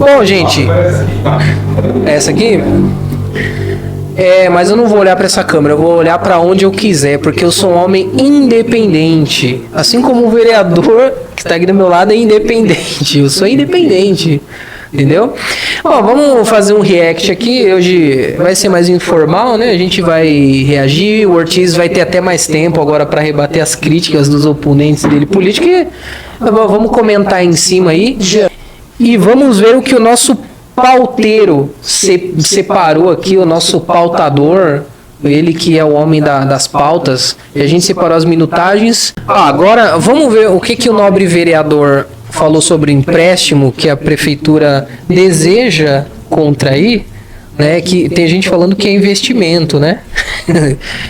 Bom, gente, essa aqui mas eu não vou olhar para essa câmera, eu vou olhar para onde eu quiser, porque eu sou um homem independente, assim como o vereador que está aqui do meu lado é independente. Eu sou independente, entendeu? Ó, vamos fazer um react aqui. Hoje vai ser mais informal, né? A gente vai reagir. O Ortiz vai ter até mais tempo agora para rebater as críticas dos oponentes dele políticos. Vamos comentar em cima aí e vamos ver o que o nosso pauteiro separou aqui, o nosso pautador, ele que é o homem das pautas, e a gente separou as minutagens. Agora vamos ver o que o nobre vereador falou sobre empréstimo que a prefeitura deseja contrair, né? Que tem gente falando que é investimento, né?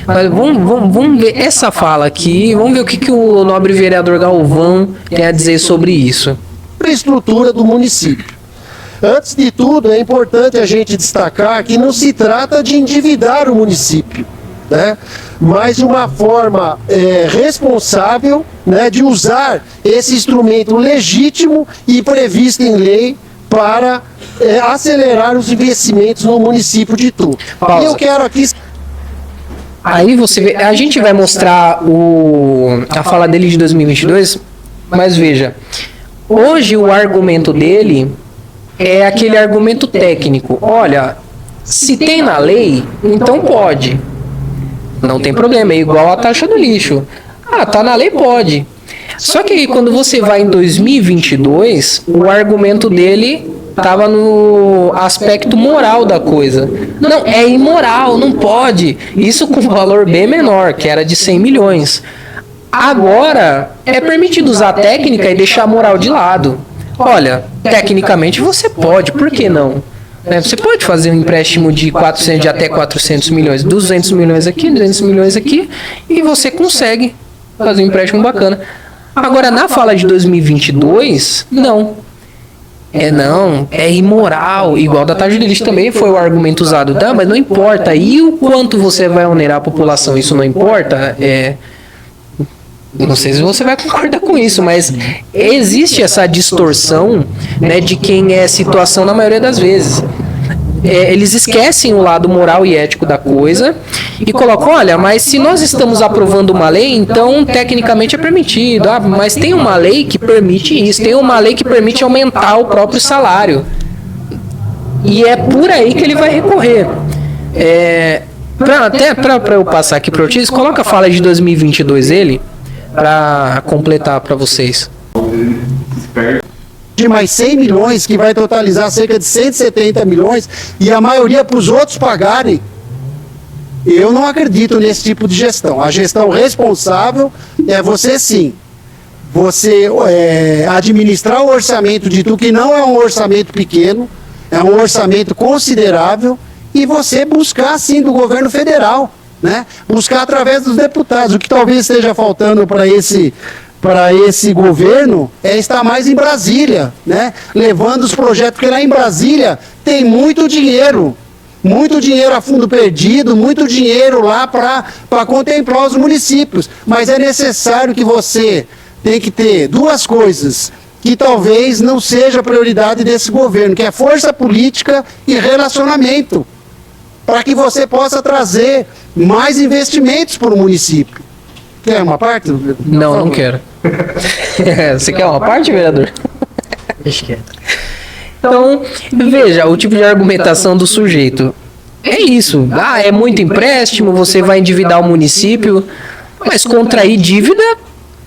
Mas vamos ver essa fala aqui, vamos ver o que o nobre vereador Galvão tem a dizer sobre isso. A estrutura do município. Antes de tudo, é importante a gente destacar que não se trata de endividar o município, né? Mas de uma forma responsável, né, de usar esse instrumento legítimo e previsto em lei para acelerar os investimentos no município de Itu. Pausa. E eu quero aqui... Aí você vê, a gente vai mostrar a fala dele de 2022, mas veja, hoje o argumento dele é aquele argumento técnico. Olha, se tem na lei, então pode. Não tem problema, é igual a taxa do lixo. Tá na lei, pode. Só que aí quando você vai em 2022, o argumento dele estava no aspecto moral da coisa. Não, é imoral, não pode. Isso com valor bem menor, que era de 100 milhões. Agora, é permitido usar a técnica e deixar a moral de lado. Olha, tecnicamente você pode, por que não? Você pode fazer um empréstimo de até 400 milhões, 200 milhões aqui, 200 milhões aqui, e você consegue fazer um empréstimo bacana. Agora, na fala de 2022, não. É imoral, igual da taxa de lixo também foi o argumento usado. Mas não importa, e o quanto você vai onerar a população, isso não importa? Não sei se você vai concordar com isso, mas existe essa distorção, né, de quem é situação na maioria das vezes. Eles esquecem o lado moral e ético da coisa e colocam, olha, mas se nós estamos aprovando uma lei, então tecnicamente é permitido. Mas tem uma lei que permite isso, tem uma lei que permite aumentar o próprio salário. E é por aí que ele vai recorrer. Para eu passar aqui para o Ortiz, coloca a fala de 2022 ele, para completar para vocês. De mais 100 milhões, que vai totalizar cerca de 170 milhões, e a maioria para os outros pagarem. Eu não acredito nesse tipo de gestão. A gestão responsável é você sim. Você administrar o orçamento de Itu, que não é um orçamento pequeno, é um orçamento considerável, e você buscar sim do governo federal, né? Buscar através dos deputados. O que talvez esteja faltando para esse governo é estar mais em Brasília, né? Levando os projetos, porque lá em Brasília tem muito dinheiro a fundo perdido, muito dinheiro lá para contemplar os municípios. Mas é necessário que você tem que ter duas coisas que talvez não seja prioridade desse governo, que é força política e relacionamento, para que você possa trazer mais investimentos para o município. Quer uma parte? Não quero. Você quer uma parte, vereador? Deixa quieto. Então, veja, o tipo de argumentação do sujeito. É isso. É muito empréstimo, você vai endividar o município, mas contrair dívida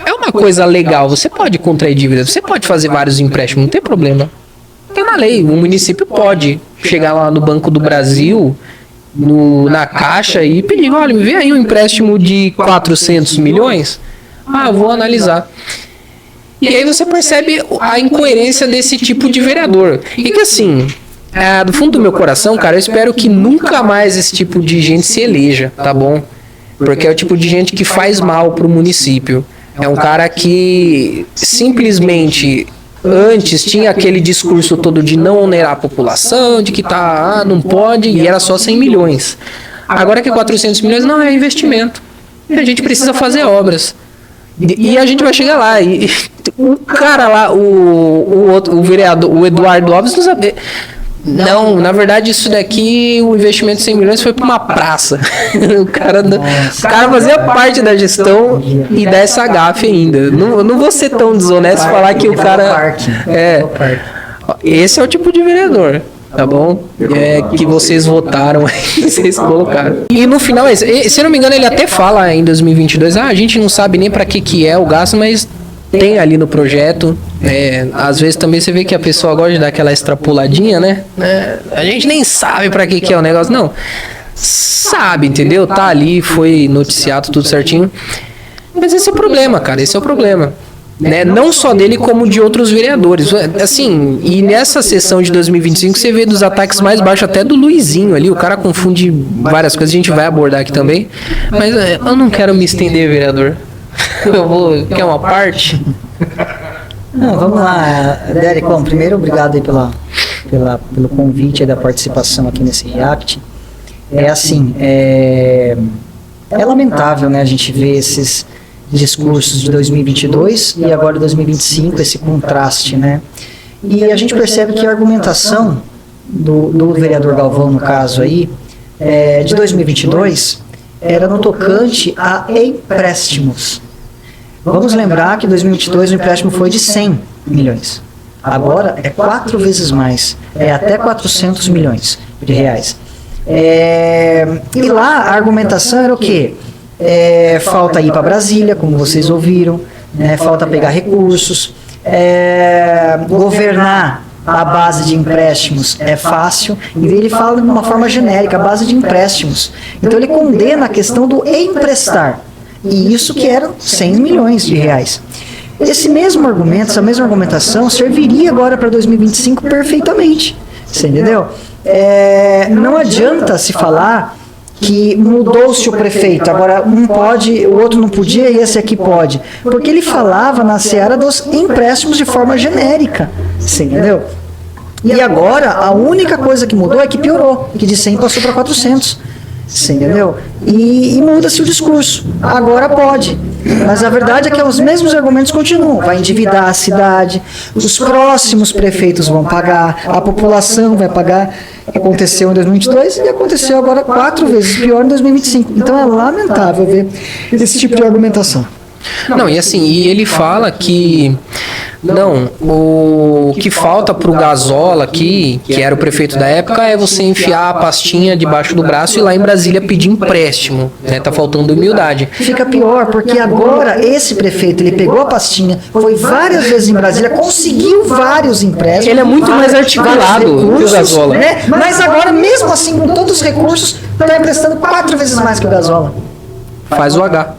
é uma coisa legal. Você pode contrair dívida, você pode fazer vários empréstimos, não tem problema. Tem na lei, o município pode chegar lá no Banco do Brasil, na Caixa e pedir, olha, me vê aí um empréstimo de 400 milhões. Eu vou analisar. E aí você percebe a incoerência desse tipo de vereador. E que assim, do fundo do meu coração, cara, eu espero que nunca mais esse tipo de gente se eleja, tá bom? Porque é o tipo de gente que faz mal pro município. É um cara que simplesmente antes tinha aquele discurso todo de não onerar a população, de que não pode, e era só 100 milhões. Agora que é 400 milhões, não, é investimento. E a gente precisa fazer obras. E a gente vai chegar lá. E o cara lá, o vereador, o Eduardo Alves, não sabe. Não, na verdade, isso daqui, o investimento de 100 milhões foi para uma praça. O cara fazia parte da gestão e dessa gafe ainda. Não vou ser tão desonesto falar que o cara. Esse é o tipo de vereador. Tá bom? Que vocês votaram, vocês colocaram. E no final, se não me engano, ele até fala em 2022, a gente não sabe nem para que é o gasto, mas tem ali no projeto. Às vezes também você vê que a pessoa gosta de dar aquela extrapoladinha, né? A gente nem sabe para que é o negócio. Não, sabe, entendeu? Tá ali, foi noticiado tudo certinho. Mas esse é o problema, cara, esse é o problema. Né? Não só dele, como de outros vereadores. Assim, e nessa sessão de 2025 você vê dos ataques mais baixos até do Luizinho ali. O cara confunde várias coisas, a gente vai abordar aqui também. Mas eu não quero me estender, vereador. Quer uma parte? Não, vamos lá, Derek. Bom, primeiro, obrigado aí pelo convite e da participação aqui nesse React. É lamentável, né, a gente ver esses discursos de 2022 e agora 2025, esse contraste, né? E a gente percebe que a argumentação do vereador Galvão, no caso aí, de 2022, era no tocante a empréstimos. Vamos lembrar que em 2022 o empréstimo foi de 100 milhões. Agora é 4 vezes mais, até 400 milhões de reais. E lá a argumentação era o quê? Falta ir para Brasília, como vocês ouviram, né? Falta pegar recursos, governar a base de empréstimos é fácil, e ele fala de uma forma genérica, a base de empréstimos. Então ele condena a questão do emprestar, e isso que eram 100 milhões de reais. Esse mesmo argumento, essa mesma argumentação serviria agora para 2025 perfeitamente, você entendeu? Não adianta se falar que mudou-se o prefeito, agora um pode, o outro não podia e esse aqui pode. Porque ele falava na seara dos empréstimos de forma genérica, você entendeu? E agora a única coisa que mudou é que piorou, que de 100 passou para 400, você entendeu? E muda-se o discurso, agora pode. Mas a verdade é que os mesmos argumentos continuam. Vai endividar a cidade, os próximos prefeitos vão pagar, a população vai pagar. Aconteceu em 2022 e aconteceu agora 4 vezes pior em 2025. Então é lamentável ver esse tipo de argumentação. Não, e assim, e ele fala que o que falta pro Gazola aqui, que era o prefeito da época, é você enfiar a pastinha debaixo do braço e ir lá em Brasília pedir empréstimo, né? Tá faltando humildade. Fica pior, porque agora esse prefeito, ele pegou a pastinha, foi várias vezes em Brasília, conseguiu vários empréstimos. Ele é muito mais articulado que o Gazola. Né? Mas agora, mesmo assim, com todos os recursos, está emprestando 4 vezes mais que o Gazola. Faz o H.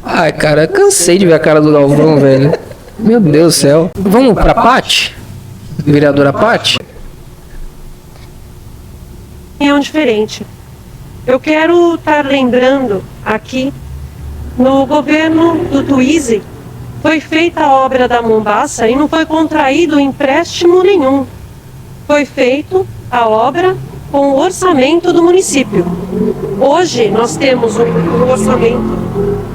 Ai, cara, cansei de ver a cara do Galvão, velho. Meu Deus do céu. Vamos pra Paty? Vereadora Paty? É diferente. Eu quero estar lembrando aqui, no governo do Tuíse, foi feita a obra da Mombaça e não foi contraído empréstimo nenhum. Foi feito a obra com o orçamento do município. Hoje nós temos um orçamento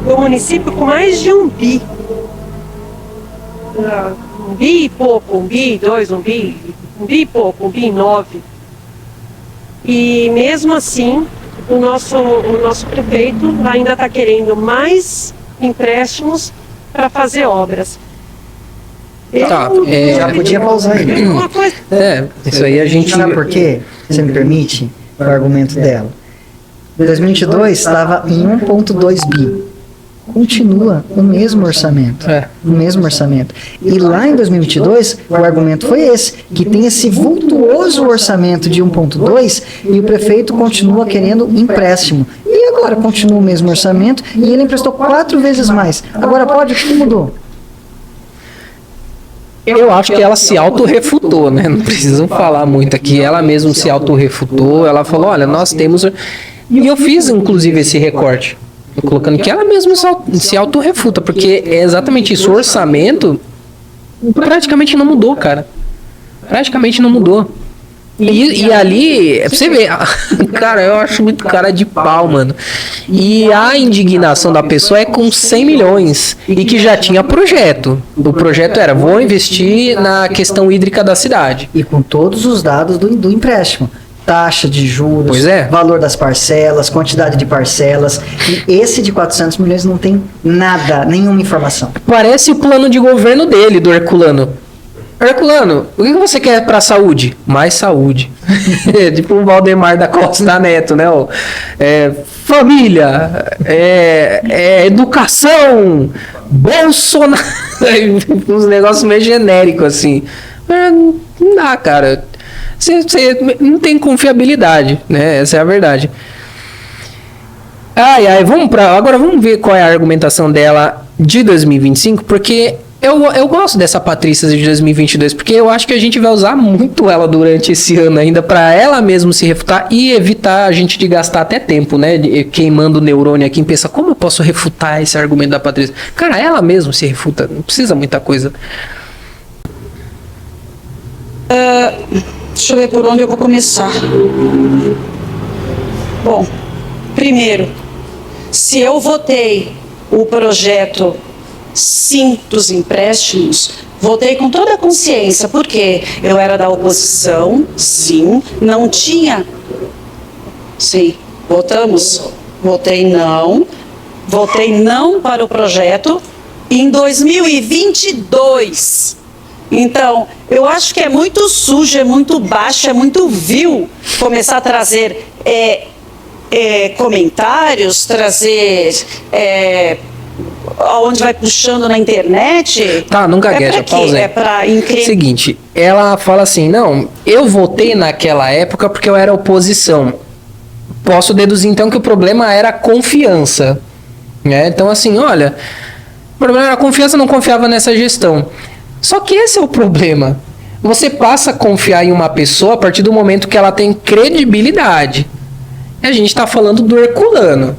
do município com mais de 1 bi. 1 bi e pouco, 1 bi, 2, 1 bi e pouco, 1 bi e 9. E mesmo assim, o nosso prefeito ainda está querendo mais empréstimos para fazer obras. Já podia pausar aí. Isso aí a gente... Sabe por quê? Você me permite? O argumento dela. Em 2022 estava em 1,2 bi. Continua o mesmo orçamento. O mesmo orçamento. E lá em 2022, o argumento foi esse, que tem esse vultuoso orçamento de 1,2 e o prefeito continua querendo empréstimo. E agora continua o mesmo orçamento e ele emprestou 4 vezes mais. Agora pode? O que mudou? Eu acho que ela se autorrefutou, né? Não precisam falar muito aqui. Ela mesma se autorrefutou. Ela falou, olha, nós temos... E eu fiz, inclusive, esse recorte. Colocando que ela mesma se autorrefuta. Porque é exatamente isso. O orçamento praticamente não mudou, cara. Praticamente não mudou. E ali, pra você ver, cara, eu acho muito cara de pau, mano. E a indignação da pessoa é com 100 milhões e que já tinha projeto. O projeto era, vou investir na questão hídrica da cidade. E com todos os dados do empréstimo. Taxa de juros, Pois é. valor das parcelas, quantidade de parcelas. E esse de 400 milhões não tem nada, nenhuma informação. Parece o plano de governo dele, do Herculano. Herculano, o que você quer pra saúde? Mais saúde. Tipo o Valdemar da Costa Neto, né? Família, educação, Bolsonaro. Uns negócios meio genéricos, assim. Mas não dá, cara. Você não tem confiabilidade, né? Essa é a verdade. Agora vamos ver qual é a argumentação dela de 2025, porque eu gosto dessa Patrícia de 2022, porque eu acho que a gente vai usar muito ela durante esse ano ainda para ela mesma se refutar e evitar a gente de gastar até tempo, né? Queimando o neurônio aqui e pensar, como eu posso refutar esse argumento da Patrícia? Cara, ela mesma se refuta, não precisa muita coisa. Deixa eu ver por onde eu vou começar. Bom, primeiro, se eu votei o projeto sim dos empréstimos, votei com toda a consciência, porque eu era da oposição, sim, não tinha... Sim, votamos. Votei não para o projeto em 2022. Então, eu acho que é muito sujo, é muito baixo, é muito vil começar a trazer comentários, trazer onde vai puxando na internet. Tá, não gagueja, pausa aí. É pra Seguinte, ela fala assim, não, eu votei naquela época porque eu era oposição. Posso deduzir então que o problema era a confiança, né? Então assim, olha, o problema era a confiança, não confiava nessa gestão. Só que esse é o problema. Você passa a confiar em uma pessoa a partir do momento que ela tem credibilidade. E a gente está falando do Herculano,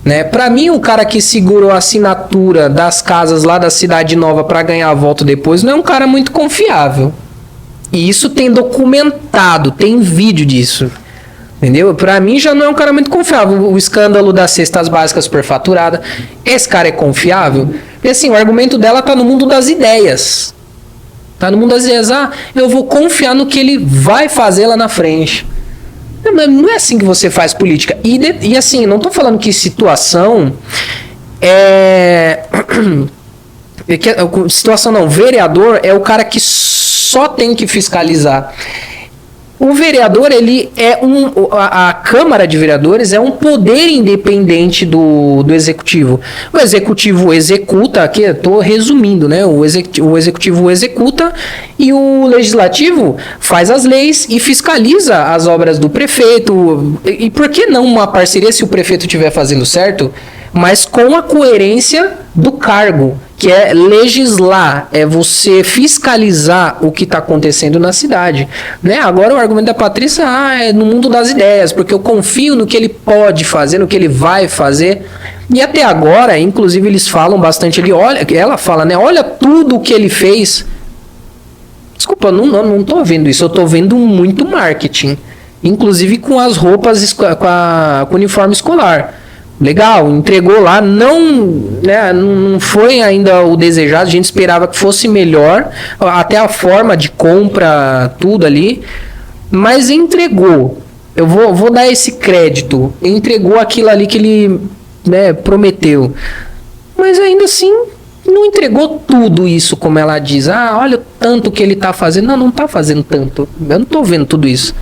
né? Para mim, o cara que segurou a assinatura das casas lá da Cidade Nova para ganhar voto depois não é um cara muito confiável. E isso tem documentado, tem vídeo disso. Entendeu? Pra mim já não é um cara muito confiável. O escândalo das cestas básicas superfaturadas. Esse cara é confiável? E assim, o argumento dela tá no mundo das ideias. Tá no mundo das ideias. Eu vou confiar no que ele vai fazer lá na frente. Não é assim que você faz política. E assim, não tô falando que situação situação não, vereador é o cara que só tem que fiscalizar. O vereador, ele é a Câmara de Vereadores é um poder independente do Executivo. O Executivo executa, aqui eu estou resumindo, né? O Executivo executa e o Legislativo faz as leis e fiscaliza as obras do prefeito. E por que não uma parceria se o prefeito estiver fazendo certo, mas com a coerência do cargo, que é legislar, é você fiscalizar o que está acontecendo na cidade, né? Agora o argumento da Patrícia é no mundo das ideias, porque eu confio no que ele pode fazer, no que ele vai fazer. E até agora, inclusive, eles falam bastante ali, ela fala, né? Olha tudo o que ele fez. Desculpa, não tô vendo isso, eu tô vendo muito marketing, inclusive com as roupas, com o uniforme escolar. Legal, entregou lá, não foi ainda o desejado, a gente esperava que fosse melhor, até a forma de compra, tudo ali, mas entregou. Eu vou dar esse crédito, entregou aquilo ali que ele, né, prometeu, mas ainda assim não entregou tudo isso como ela diz. Olha o tanto que ele está fazendo. Não está fazendo tanto, eu não estou vendo tudo isso.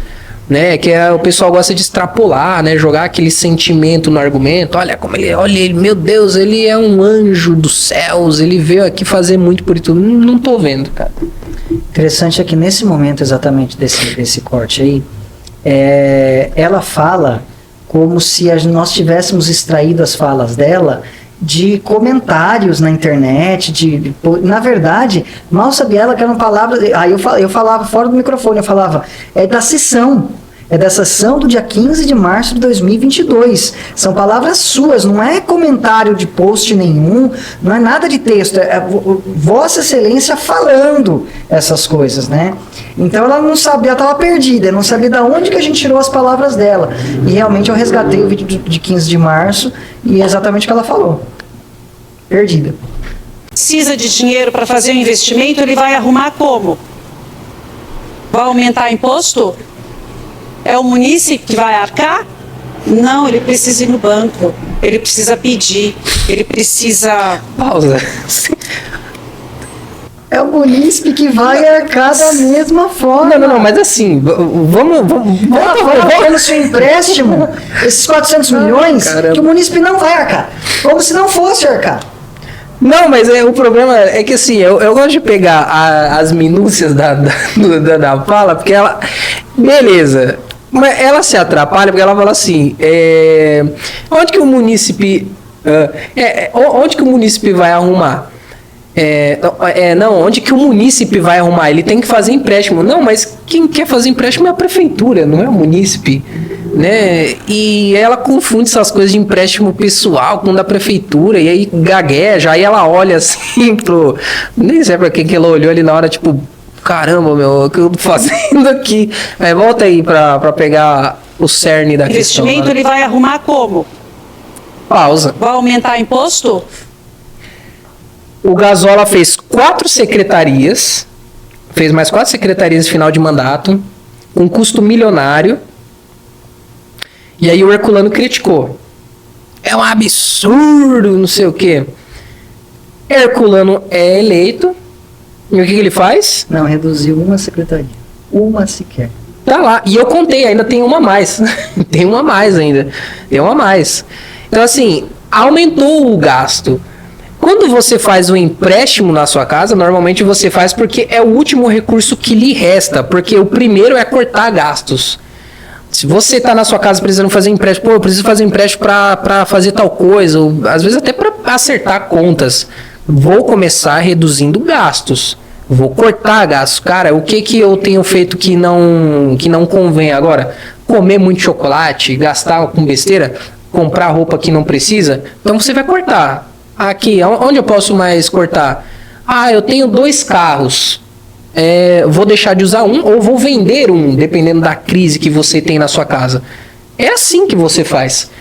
Né, que o pessoal gosta de extrapolar, né, jogar aquele sentimento no argumento. Olha ele, meu Deus, ele é um anjo dos céus, ele veio aqui fazer muito por tudo. Não tô vendo, cara. Interessante é que nesse momento exatamente desse corte aí, ela fala como se nós tivéssemos extraído as falas dela de comentários na internet, na verdade, mal sabia ela que eram palavras, aí eu falava fora do microfone, eu falava, da sessão, É da sessão do dia 15 de março de 2022. São palavras suas, não é comentário de post nenhum, não é nada de texto, é Vossa Excelência falando essas coisas, né? Então ela não sabia, ela estava perdida, não sabia de onde que a gente tirou as palavras dela. E realmente eu resgatei o vídeo de 15 de março e é exatamente o que ela falou. Perdida. Precisa de dinheiro para fazer um investimento, ele vai arrumar como? Vai aumentar imposto? É o munícipe que vai arcar? Não, ele precisa ir no banco, ele precisa pedir, ele precisa... Pausa. É o munícipe que vai arcar da mesma forma. Não, mas assim, vamos Pelo seu empréstimo, esses 400 milhões, Caramba. que o munícipe não vai arcar. Como se não fosse arcar. Não, mas o problema é que assim, eu gosto de pegar as minúcias da fala, porque ela... Beleza, mas ela se atrapalha porque ela fala assim, onde que o munícipe... onde que o munícipe vai arrumar? Não, onde que o munícipe vai arrumar? Ele tem que fazer empréstimo. Não, mas quem quer fazer empréstimo é a prefeitura, não é o munícipe, né? E ela confunde essas coisas de empréstimo pessoal com da prefeitura, e aí gagueja, aí ela olha assim pro... Nem sei pra que ela olhou ali na hora, tipo, caramba, meu, o que eu tô fazendo aqui? Mas volta aí pra pegar o cerne da questão. Investimento ele vai arrumar como? Pausa. Vai aumentar imposto? O Gazola fez 4 secretarias, fez mais 4 secretarias no final de mandato, um custo milionário, e aí o Herculano criticou. É um absurdo, não sei o quê. Herculano é eleito, e o que ele faz? Não, reduziu uma secretaria. Uma sequer. Tá lá, e eu contei, ainda tem uma a mais. Tem uma a mais ainda. Tem uma a mais. Então, assim, aumentou o gasto. Quando você faz um empréstimo na sua casa, normalmente você faz porque é o último recurso que lhe resta, porque o primeiro é cortar gastos. Se você está na sua casa precisando fazer empréstimo, eu preciso fazer empréstimo para fazer tal coisa, ou às vezes até para acertar contas. Vou começar reduzindo gastos. Vou cortar gastos. Cara, o que eu tenho feito que não convém agora? Comer muito chocolate, gastar com besteira, comprar roupa que não precisa. Então você vai cortar. Aqui, onde eu posso mais cortar? Eu tenho 2 carros. Vou deixar de usar um ou vou vender um, dependendo da crise que você tem na sua casa. É assim que você faz.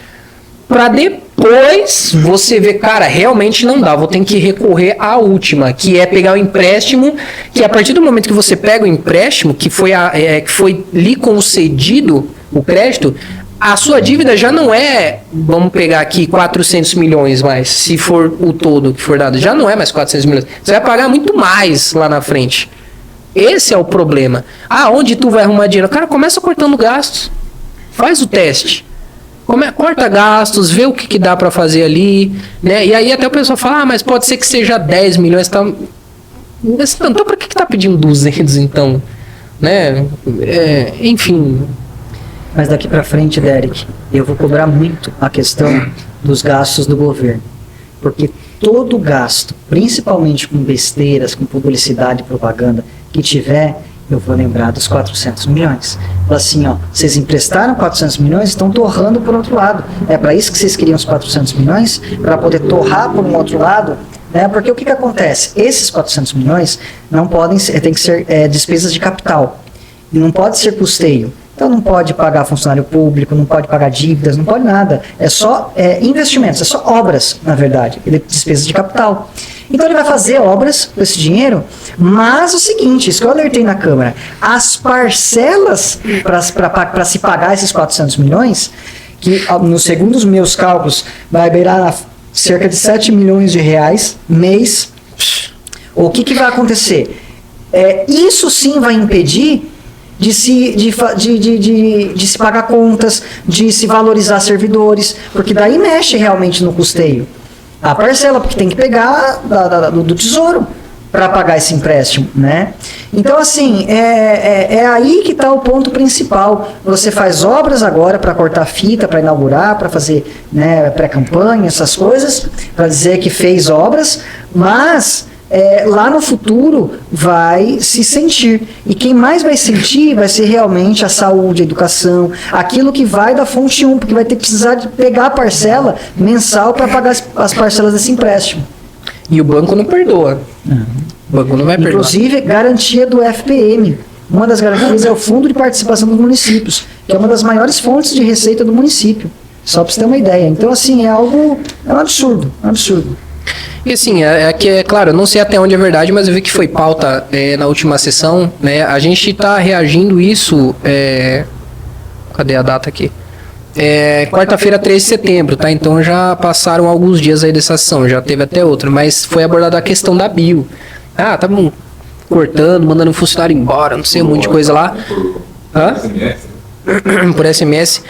Para depois você ver, cara, realmente não dá. Vou ter que recorrer à última, que é pegar o empréstimo, que a partir do momento que você pega o empréstimo, que foi lhe concedido o crédito, a sua dívida já não é, vamos pegar aqui, 400 milhões mais, se for o todo que for dado, já não é mais 400 milhões. Você vai pagar muito mais lá na frente. Esse é o problema. Onde tu vai arrumar dinheiro? Cara, começa cortando gastos. Faz o teste. Corta gastos, vê o que dá para fazer ali, né? E aí até o pessoal fala, mas pode ser que seja 10 milhões. Tá... Então por que tá pedindo 200 então? Né? Enfim... Mas daqui para frente, Derek, eu vou cobrar muito a questão dos gastos do governo. Porque todo gasto, principalmente com besteiras, com publicidade e propaganda que tiver, eu vou lembrar dos 400 milhões. Assim, vocês emprestaram 400 milhões, estão torrando por outro lado. É para isso que vocês queriam os 400 milhões? Para poder torrar por um outro lado? Né? Porque o que acontece? Esses 400 milhões não podem ser, tem que ser despesas de capital. E não pode ser custeio. Então não pode pagar funcionário público, não pode pagar dívidas, não pode nada. É só investimentos, é só obras, na verdade, despesas de capital. Então ele vai fazer obras com esse dinheiro, mas o seguinte, isso que eu alertei na Câmara, as parcelas para se pagar esses 400 milhões, que no segundo os meus cálculos vai beirar cerca de 7 milhões de reais mês, o que vai acontecer? Isso sim vai impedir de se pagar contas, de se valorizar servidores, porque daí mexe realmente no custeio. A parcela, porque tem que pegar do tesouro para pagar esse empréstimo, né? Então, assim, é aí que está o ponto principal. Você faz obras agora para cortar fita, para inaugurar, para fazer, né, pré-campanha, essas coisas, para dizer que fez obras, mas lá no futuro vai se sentir. E quem mais vai sentir vai ser realmente a saúde, a educação, aquilo que vai da fonte 1, porque vai ter que precisar de pegar a parcela mensal para pagar as parcelas desse empréstimo. E o banco não perdoa. O banco não vai perdoar. Inclusive, garantia do FPM. Uma das garantias é o Fundo de Participação dos Municípios, que é uma das maiores fontes de receita do município. Só para você ter uma ideia. Então, assim, é um absurdo, um absurdo. E assim, claro, eu não sei até onde é verdade, mas eu vi que foi pauta na última sessão, né? A gente está reagindo isso, cadê a data aqui? Quarta-feira, 3 de setembro, tá? Então já passaram alguns dias aí dessa sessão, já teve até outra, mas foi abordada a questão da bio. Ah, tá bom, cortando, mandando o funcionário embora, não sei, um monte de coisa lá. Hã? Por SMS.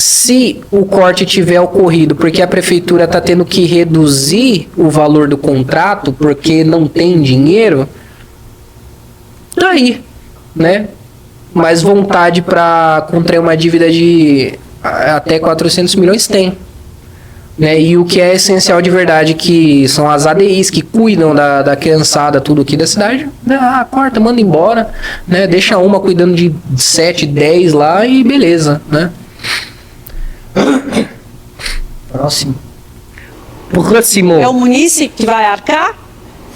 Se o corte tiver ocorrido porque a prefeitura está tendo que reduzir o valor do contrato porque não tem dinheiro, tá aí, né? Mas vontade para contrair uma dívida de até 400 milhões tem. Né? E o que é essencial de verdade, que são as ADIs que cuidam da criançada, tudo aqui da cidade, né? Corta, manda embora, né? Deixa uma cuidando de 7, 10 lá e beleza, né? Próximo. É o munícipe que vai arcar?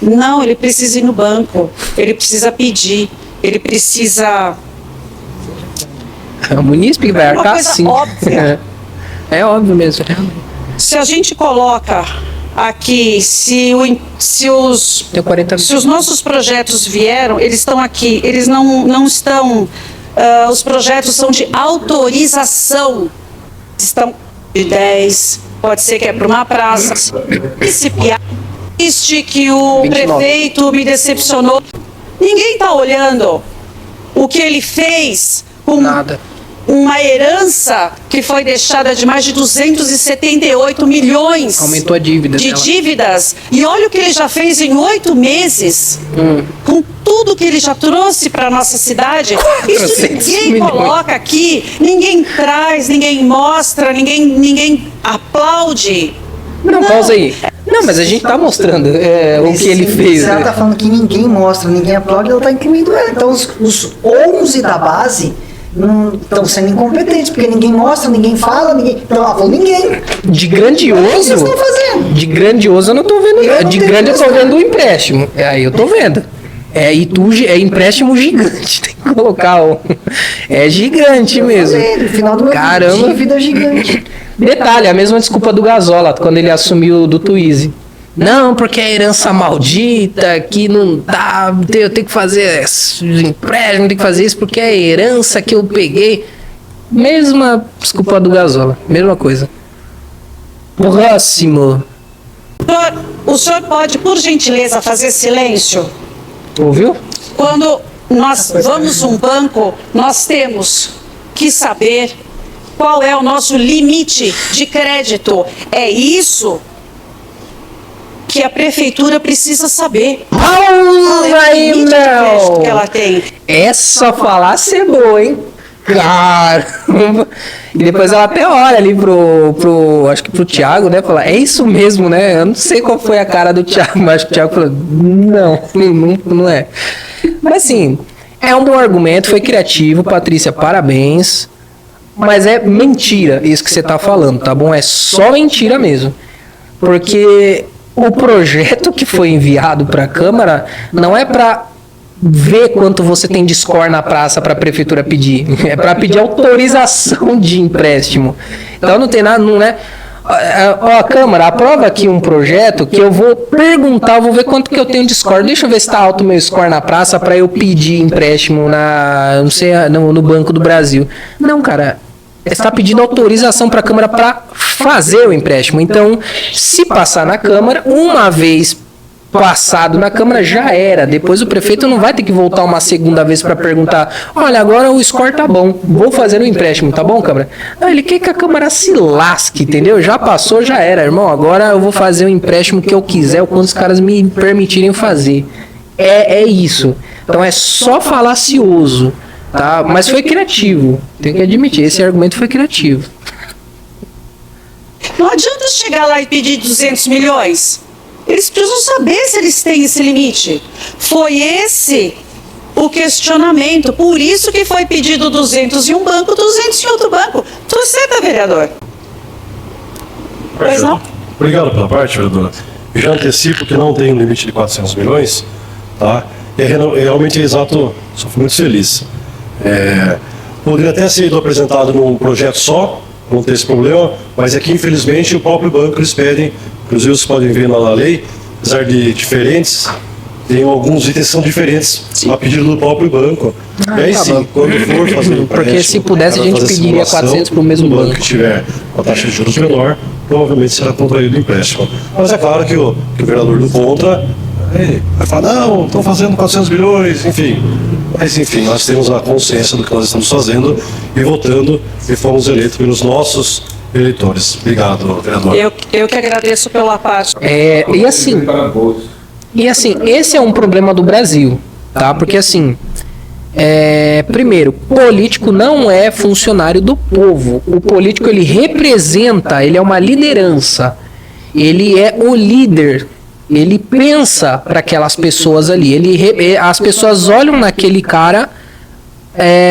Não, ele precisa ir no banco, ele precisa pedir, ele precisa... É o munícipe que vai Uma arcar, coisa sim. óbvia. É óbvio mesmo. Se a gente coloca aqui, se Tem 40 os nossos projetos vieram, eles estão aqui, eles não estão... os projetos são de autorização. Estão de 10, pode ser que é para uma praça. Esse triste que o 29. prefeito me decepcionou. Ninguém está olhando o que ele fez com Nada. uma herança que foi deixada de mais de 278 milhões Aumentou a dívida de dela. dívidas. E olha o que ele já fez em 8 meses, com tudo que ele já trouxe para a nossa cidade. Isso 400 ninguém milhões. coloca aqui, ninguém traz, ninguém mostra, ninguém aplaude. Não, pausa aí. Não, mas a gente tá mostrando o que ele fez. Se ela Né? tá falando que ninguém mostra, ninguém aplaude, ela tá incluindo ela. Então os 11 da base não estão sendo incompetentes, porque ninguém mostra, ninguém fala, ninguém. Então ela falou ninguém. De O que grandioso. vocês estão fazendo? De grandioso eu não tô vendo. Eu não De tenho grande eu tô questão. vendo o empréstimo. Aí eu tô vendo. É empréstimo gigante. Tem que colocar o. É gigante mesmo. No final do meu Caramba. dívida gigante. Detalhe, a mesma desculpa do Gazola, quando ele assumiu do Twizy. Não, porque é herança maldita, que não dá, eu tenho que fazer empréstimo, tenho que fazer isso porque é herança que eu peguei. Mesma desculpa do Gazola, mesma coisa. Próximo. O senhor pode, por gentileza, fazer silêncio? Ouviu? Quando nós vamos a um banco, nós temos que saber qual é o nosso limite de crédito. É isso que a prefeitura precisa saber. Qual é o limite de crédito que ela tem? Essa falácia é boa, hein? Caramba! E depois ela até olha ali acho que pro Thiago, né? Fala, é isso mesmo, né? Eu não sei qual foi a cara do Thiago, mas acho que o Thiago falou, não é. Mas assim, é um bom argumento, foi criativo, Patrícia, parabéns. Mas é mentira isso que você tá falando, tá bom? É só mentira mesmo. Porque o projeto que foi enviado para a Câmara não é para ver quanto você tem de score na praça para a prefeitura pedir. É para pedir autorização de empréstimo. Então não tem nada, não é... Ó, Câmara, aprova aqui um projeto que eu vou perguntar, eu vou ver quanto que eu tenho de score. Deixa eu ver se tá alto o meu score na praça para eu pedir empréstimo não sei, no Banco do Brasil. Não, cara, você está pedindo autorização para a Câmara para fazer o empréstimo. Então, se passar na Câmara, uma vez passado na Câmara, já era. Depois o prefeito não vai ter que voltar uma segunda vez para perguntar, olha, agora o score tá bom, vou fazer o empréstimo, tá bom, Câmara? Não, ele quer que a Câmara se lasque, entendeu? Já passou, já era, irmão. Agora eu vou fazer o empréstimo que eu quiser, o quanto os caras me permitirem fazer. É isso. Então é só falacioso, tá? Mas foi criativo, tenho que admitir, esse argumento foi criativo. Não adianta chegar lá e pedir 200 milhões. Eles precisam saber se eles têm esse limite. Foi esse o questionamento. Por isso que foi pedido 200 em um banco, 200 em outro banco. Tu aceita, vereador? Pois não? Obrigado pela parte, vereadora. Eu já antecipo que não tem um limite de 400 milhões, tá? Realmente é exato, só fui muito feliz. Poderia até ser apresentado num projeto só, não ter esse problema, mas é que infelizmente o próprio banco eles pedem, inclusive vocês podem ver na lei, apesar de diferentes, tem alguns itens que são diferentes a pedido do próprio banco. E aí sim, quando for fazer o Porque se pudesse a gente pediria 400 para o mesmo banco. que tiver uma taxa de juros menor, provavelmente será contraído o empréstimo. Mas é claro que o vereador do contra vai falar, não, estão fazendo 400 bilhões, enfim. Mas enfim, nós temos a consciência do que nós estamos fazendo e votando e fomos eleitos pelos nossos eleitores. Obrigado, vereador. Eu que agradeço pela parte. E assim, esse é um problema do Brasil, tá? Porque assim, primeiro, político não é funcionário do povo. O político, ele representa, ele é uma liderança. Ele é o líder. Ele pensa para aquelas pessoas ali. As pessoas olham naquele cara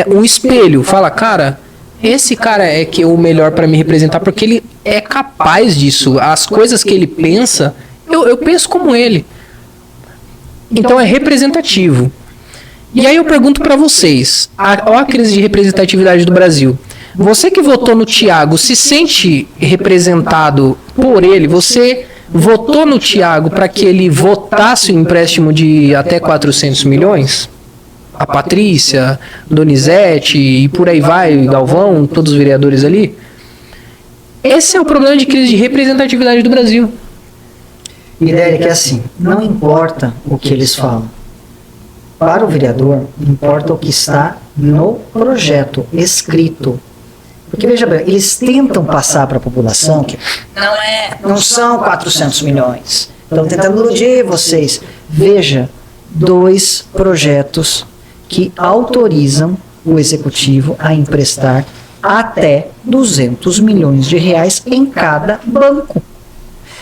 um espelho. Fala, cara, esse cara é que é o melhor para me representar, porque ele é capaz disso. As coisas que ele pensa, eu penso como ele. Então é representativo. E aí eu pergunto para vocês, olha a crise de representatividade do Brasil. Você que votou no Thiago, se sente representado por ele? Você votou no Thiago para que ele votasse o empréstimo de até 400 milhões? A Patrícia, Donizete e por aí vai, Galvão, todos os vereadores ali? Esse é o problema de crise de representatividade do Brasil. Ideia é que assim, não importa o que eles falam. Para o vereador, importa o que está no projeto escrito. Porque, veja bem, eles tentam passar para a população que não são 400 milhões. Estão tentando iludir vocês. Veja, 2 projetos que autorizam o executivo a emprestar até 200 milhões de reais em cada banco.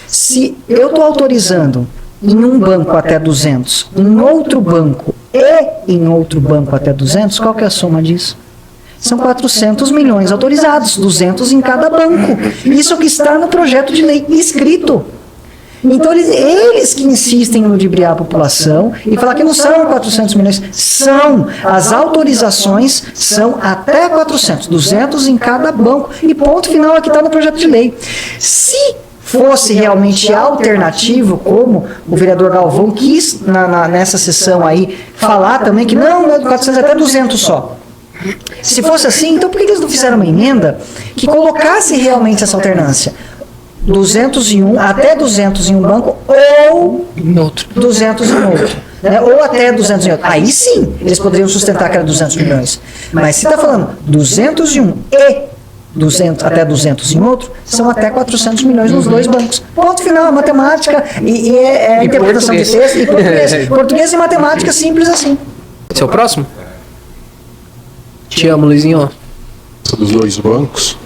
Se eu estou autorizando em um banco até 200, em outro banco e em outro banco até 200, qual que é a soma disso? São 400 milhões autorizados, 200 em cada banco. Isso que está no projeto de lei escrito. Então eles que insistem em ludibriar a população e falar que não são 400 milhões. São. As autorizações são até 400, 200 em cada banco. E ponto final aqui está no projeto de lei. Se fosse realmente alternativo, como o vereador Galvão quis nessa sessão aí falar também que não é 400, até 200 só. Se fosse assim, então por que eles não fizeram uma emenda que colocasse realmente essa alternância? 200 em um, até 200 em um banco ou 200 em outro. Né? Ou até 200 em outro. Aí sim, eles poderiam sustentar que era 200 milhões. Mas se está falando 200 em um e 200, até 200 em outro, são até 400 milhões nos 2 bancos. Ponto final, matemática e a interpretação de texto e português. Português e matemática simples assim. Esse é o próximo? Te amo, Luizinho. Dos 2 bancos.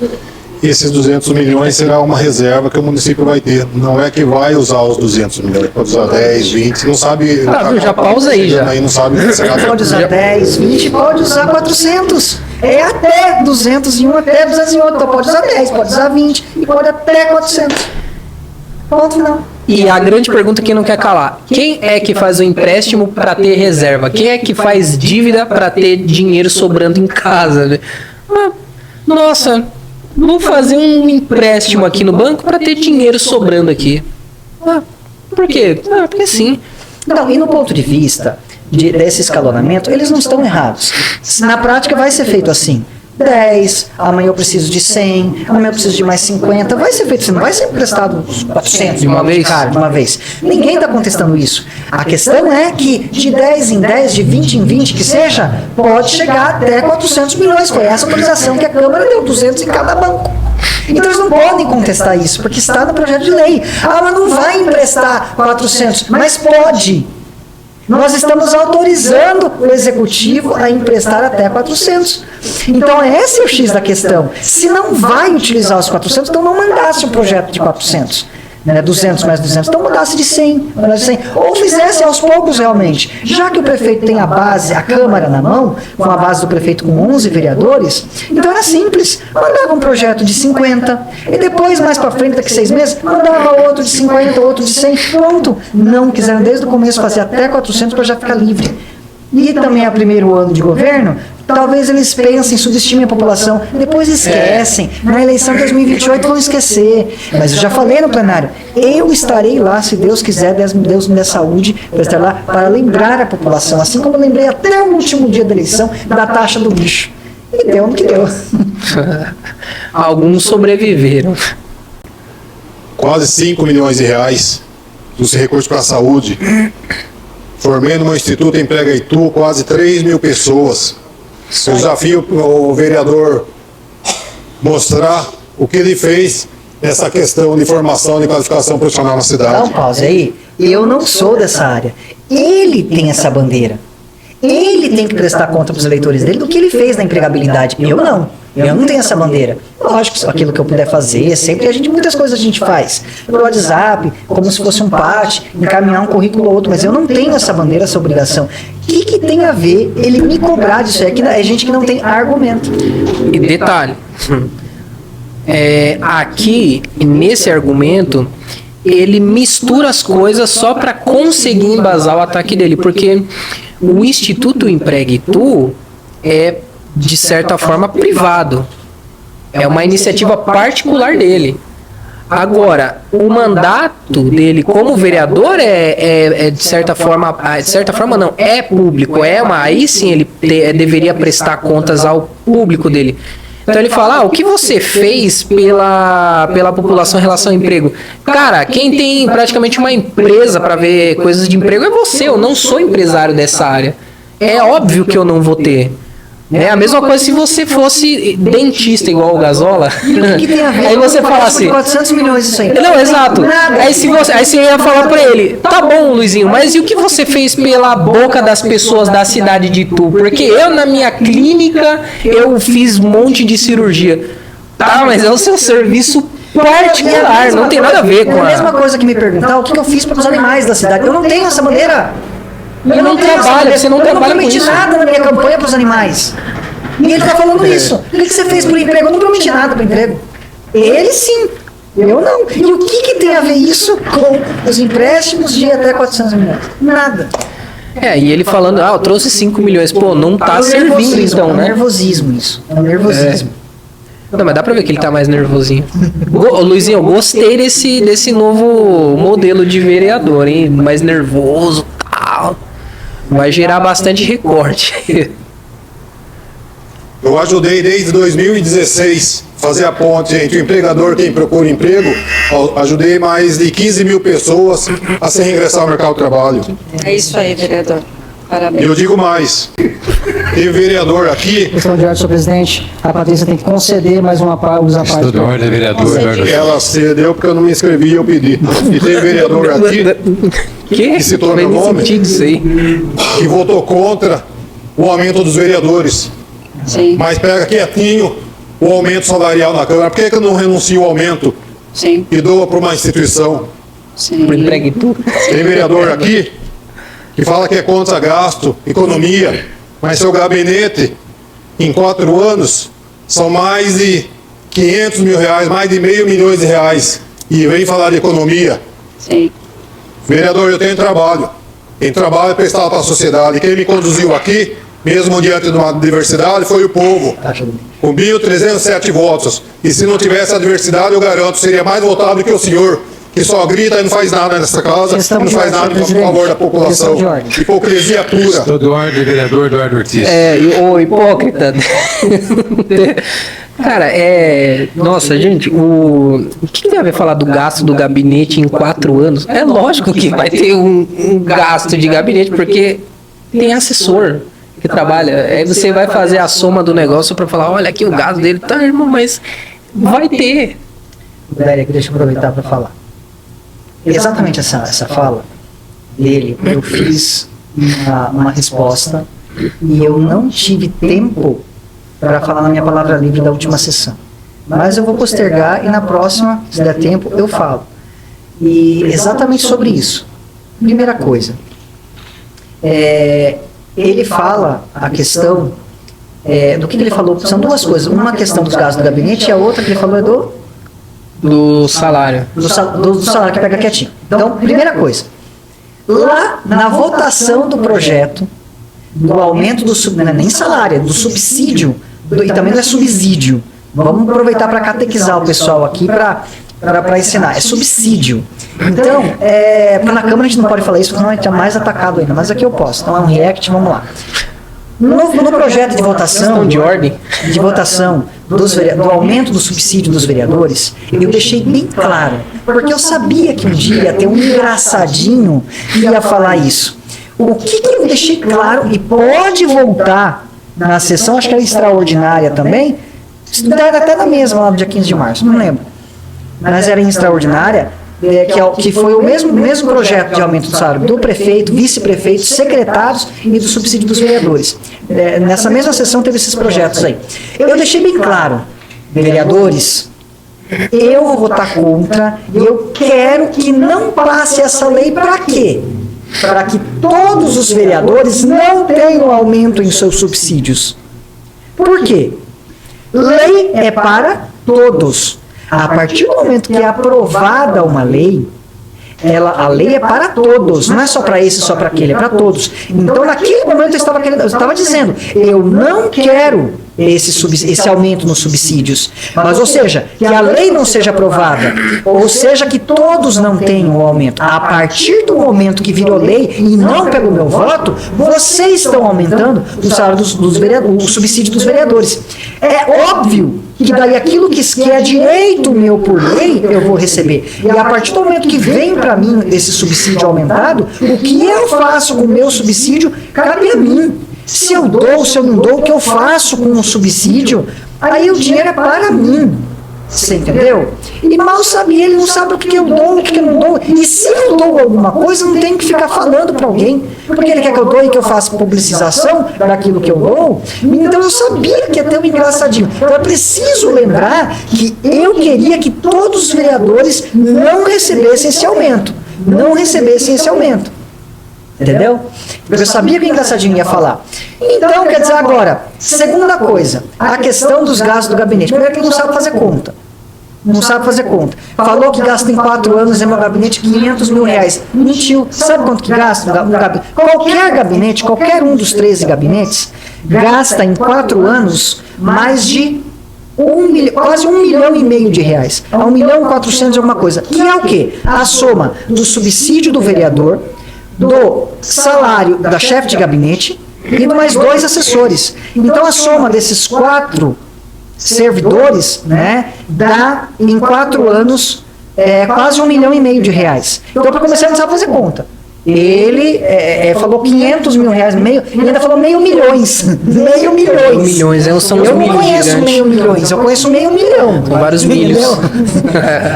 Esses 200 milhões será uma reserva que o município vai ter. Não é que vai usar os 200 milhões, pode usar 10, 20, não sabe... já pausa aí já. Aí não sabe o que será. Pode usar 10, 20, pode usar 400. É até 200 em um, até 200 em outro. Então pode usar 10, pode usar 20 e pode até 400. Ponto final. E a grande pergunta que não quer calar: quem é que faz o empréstimo para ter reserva? Quem é que faz dívida para ter dinheiro sobrando em casa? Nossa, vou fazer um empréstimo aqui no banco para ter dinheiro sobrando aqui. Por quê? Porque sim. Não, e no ponto de vista desse escalonamento, eles não estão errados. Na prática vai ser feito assim. 10, amanhã eu preciso de 100, amanhã eu preciso de mais 50, vai ser feito assim, não vai ser emprestado 400 de uma vez? Cara, de uma vez. Ninguém está contestando isso. A questão é que de 10 em 10, de 20 em 20, que seja, pode chegar até 400 milhões. Foi essa autorização que a Câmara deu, 200 em cada banco. Então eles não podem contestar isso, porque está no projeto de lei. Mas não vai emprestar 400, mas pode. Nós estamos autorizando o executivo a emprestar até 400. Então, esse é o X da questão. Se não vai utilizar os 400, então não mandasse um projeto de 400. né, 200 mais 200, então mudasse de 100, ou fizesse aos poucos realmente. Já que o prefeito tem a base, a Câmara na mão, com a base do prefeito com 11 vereadores, então era simples, mandava um projeto de 50, e depois, mais para frente, daqui 6 meses, mandava outro de 50, outro de 100, pronto. Não quiseram desde o começo fazer até 400 para já ficar livre. E também é o primeiro ano de governo, talvez eles pensem, subestimem a população, depois esquecem. Na eleição de 2028 vão esquecer. Mas eu já falei no plenário, eu estarei lá, se Deus quiser, Deus me dê saúde, para estar lá para lembrar a população, assim como eu lembrei até o último dia da eleição da taxa do lixo. E deu no que deu. Alguns sobreviveram. Quase 5 milhões de reais dos recursos para a saúde. Formei no meu instituto em Pregaitu quase 3 mil pessoas. Eu desafio o vereador mostrar o que ele fez nessa questão de formação e qualificação profissional na cidade. Dá um pause aí. Eu não sou dessa área. Ele tem essa bandeira. Ele tem que prestar conta para os eleitores dele do que ele fez na empregabilidade. Eu não. Eu não tenho essa bandeira. Lógico, aquilo que eu puder fazer, sempre muitas coisas a gente faz. Pelo WhatsApp, como se fosse um PAT, encaminhar um currículo ou outro, mas eu não tenho essa bandeira, essa obrigação. O que tem a ver ele me cobrar disso? É gente que não tem argumento. E detalhe, aqui, nesse argumento, ele mistura as coisas só para conseguir embasar o ataque dele, porque o Instituto Empregue-Tu é, de certa forma, privado. É uma iniciativa particular dele. Agora, o mandato dele como vereador é de certa forma não, é público, aí sim ele deveria prestar contas ao público dele. Então ele fala, o que você fez pela população em relação ao emprego? Cara, quem tem praticamente uma empresa para ver coisas de emprego é você, eu não sou empresário dessa área. É óbvio que eu não vou ter. É a mesma coisa se você fosse dentista igual o Gazola. O que tem a ver? Aí você fala assim, 400 milhões isso aí. Não, exato. Aí você ia falar pra ele, tá bom, Luizinho, mas e o que você fez pela boca das pessoas da cidade de Itu? Porque eu, na minha clínica, eu fiz um monte de cirurgia. Tá, mas é o seu serviço particular, não tem nada a ver com a mesma coisa que me perguntar o que eu fiz para os animais da cidade. Eu não tenho essa bandeira. Eu não trabalho, você não trabalha com isso. Eu não prometi nada na minha campanha para os animais. Ninguém está falando isso. O que você fez por emprego? Eu não prometi nada para emprego. Ele sim, eu não. E o que tem a ver isso com os empréstimos de até 400 milhões? Nada. E ele falando, eu trouxe 5 milhões. Pô, não tá servindo então, né? É um nervosismo isso. É um nervosismo. Não, mas dá pra ver que ele tá mais nervosinho. Luizinho, eu gostei desse novo modelo de vereador, hein? Mais nervoso, tal. Vai gerar bastante recorte. Eu ajudei desde 2016 fazer a ponte entre o empregador e quem procura emprego. Ajudei mais de 15 mil pessoas a se reingressar ao mercado de trabalho. É isso aí, vereador. Parabéns. Eu digo mais. Tem vereador aqui. Questão de ordem, senhor presidente. A Patrícia tem que conceder mais uma pausa à parte. De ordem, vereador. Ela cedeu porque eu não me inscrevi e eu pedi. E tem vereador aqui que citou meu nome, que votou contra o aumento dos vereadores. Sim. Mas pega quietinho o aumento salarial na Câmara. Por que eu não renuncio ao aumento? Sim. E doa para uma instituição? Sim. Tem vereador aqui que fala que é contra gasto, economia, mas seu gabinete, em 4 anos, são mais de 500 mil reais, mais de R$500 milhões, e vem falar de economia. Sim. Vereador, eu tenho trabalho prestado para a sociedade. Quem me conduziu aqui, mesmo diante de uma diversidade, foi o povo. Com 1.307 votos. E se não tivesse a diversidade, eu garanto, seria mais votado que o senhor, que só grita e não faz nada nessa casa, não faz nada em favor da população. Hipocrisia pura. Estou de ordem, vereador Eduardo Ortiz. O hipócrita. Cara, nossa, gente, o que tem a ver falar do gasto do gabinete em 4 anos? É lógico que vai ter um gasto de gabinete, porque tem assessor que trabalha. Aí você vai fazer a soma do negócio para falar, olha aqui o gasto dele, tá, irmão, mas vai ter. Velho, deixa eu aproveitar para falar. Exatamente essa fala dele, eu fiz uma resposta e eu não tive tempo para falar na minha palavra livre da última sessão. Mas eu vou postergar e na próxima, se der tempo, eu falo. e exatamente sobre isso. Primeira coisa, ele fala a questão do que ele falou, são duas coisas, uma questão dos gastos do gabinete e a outra que ele falou é Do salário. do salário que pega quietinho. Então, primeira coisa, lá na votação do projeto, do aumento do não é nem salário, é do subsídio, e também não é subsídio. Vamos aproveitar para catequizar o pessoal aqui para ensinar. É subsídio. Então, na Câmara a gente não pode falar isso, porque senão a gente é mais atacado ainda. Mas aqui eu posso. Então é um react, vamos lá. No projeto de votação, de ordem, de votação do aumento do subsídio dos vereadores, eu deixei bem claro, porque eu sabia que um dia ia ter um engraçadinho que ia falar isso. O que eu deixei claro, e pode voltar na sessão, acho que era extraordinária também, até na mesma, lá no dia 15 de março, não lembro. Mas era em extraordinária, que foi o mesmo projeto de aumento do salário do prefeito, vice-prefeito, secretários e do subsídio dos vereadores. Nessa mesma sessão teve esses projetos aí. Eu deixei bem claro, vereadores, eu vou votar contra, e eu quero que não passe essa lei para quê? Para que todos os vereadores não tenham aumento em seus subsídios. Por quê? Lei é para todos. A partir do momento que é aprovada uma lei, a lei é para todos, não é só para esse, só para aquele, é para todos. Então, naquele momento, eu estava dizendo, eu não quero esse aumento nos subsídios, mas, ou seja, que a lei não seja aprovada, ou seja, que todos não tenham o aumento. A partir do momento que virou lei e não pelo meu voto, vocês estão aumentando o salário dos vereadores, o subsídio dos vereadores. É óbvio que daí aquilo que é direito meu por lei, eu vou receber. E a partir do momento que vem para mim esse subsídio aumentado, o que eu faço com o meu subsídio cabe a mim. Se eu dou, se eu não dou, o que eu faço com o subsídio, aí o dinheiro é para mim. Você entendeu? E mal sabe ele, não sabe o que eu dou, o que eu não dou. E se eu dou alguma coisa, não tenho que ficar falando para alguém. Porque ele quer que eu dou e que eu faça publicização daquilo que eu dou. Então eu sabia que ia ter um engraçadinho. Então é preciso lembrar que eu queria que todos os vereadores não recebessem esse aumento. Não recebessem esse aumento. Entendeu? Porque eu sabia que o engraçadinho ia falar. Então, quer dizer, agora, segunda coisa, a questão dos gastos do gabinete. Primeiro que ele não sabe fazer conta. Não sabe fazer conta. Falou que gasta em 4 anos em meu gabinete 500 mil reais. Mentiu. Sabe quanto que gasta no gabinete? Qualquer gabinete, qualquer um dos 13 gabinetes, gasta em 4 anos mais de quase 1,5 milhão de reais. A 1.400.000 de alguma coisa. Que é o quê? A soma do subsídio do vereador, do salário da chefe de gabinete e do mais 2 assessores. Então a soma desses 4 servidores, né, dá em 4 anos quase 1,5 milhão de reais. Então para começar a não sabe fazer conta. Ele falou 500 mil reais, e ainda falou meio milhões. Meio milhões. São eu não conheço meio milhões, eu conheço meio milhão. São vários milhos.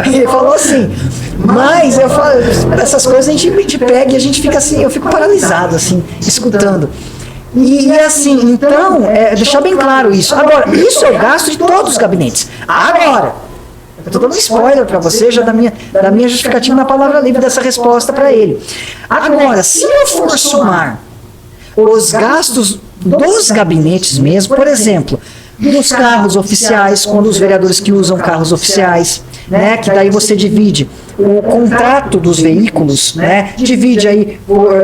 Ele falou assim, mas eu falo, essas coisas a gente pega e a gente fica assim, eu fico paralisado assim, escutando. E assim, então, deixar bem claro isso. Agora, isso é o gasto de todos os gabinetes. Agora, eu estou dando um spoiler para você já da minha justificativa na palavra livre dessa resposta para ele. Agora, se eu for somar os gastos dos gabinetes mesmo, por exemplo, dos carros oficiais, quando os vereadores que usam carros oficiais, né, que daí você divide o contrato dos veículos, né, divide aí por